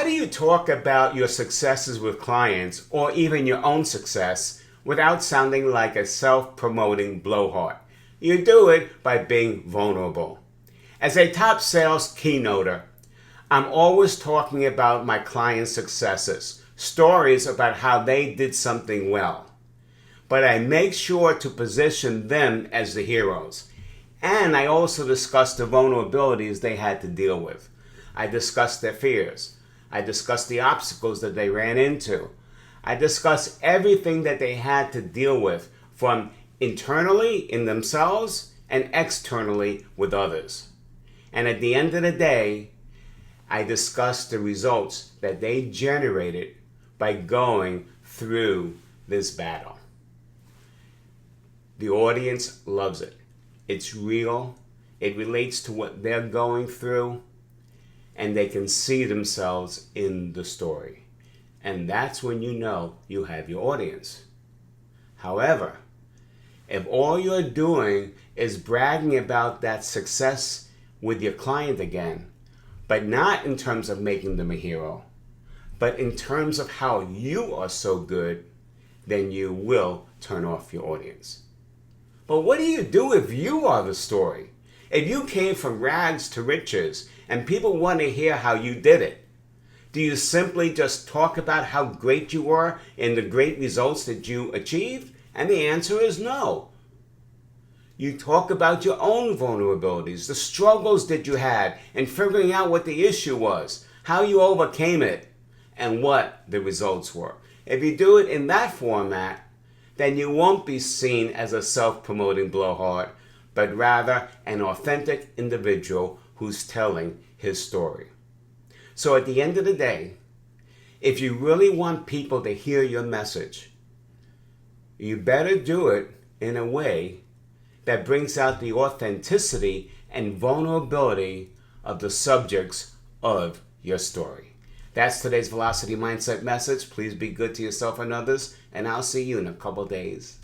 How do you talk about your successes with clients or even your own success without sounding like a self-promoting blowhard? You do it by being vulnerable. As a top sales keynoter, I'm always talking about my clients' successes, stories about how they did something well. But I make sure to position them as the heroes. And I also discuss the vulnerabilities they had to deal with. I discuss their fears. I discuss the obstacles that they ran into. I discuss everything that they had to deal with, from internally in themselves and externally with others. And at the end of the day, I discuss the results that they generated by going through this battle. The audience loves it. It's real. It relates to what they're going through, and they can see themselves in the story. And that's when you know you have your audience. However, if all you're doing is bragging about that success with your client again, but not in terms of making them a hero, but in terms of how you are so good, then you will turn off your audience. But what do you do if you are the story? If you came from rags to riches and people want to hear how you did it, do you simply just talk about how great you were and the great results that you achieved? And the answer is no. You talk about your own vulnerabilities, the struggles that you had, and figuring out what the issue was, how you overcame it, and what the results were. If you do it in that format, then you won't be seen as a self-promoting blowhard, but rather an authentic individual who's telling his story. So at the end of the day, if you really want people to hear your message, you better do it in a way that brings out the authenticity and vulnerability of the subjects of your story. That's today's Velocity Mindset message. Please be good to yourself and others, and I'll see you in a couple days.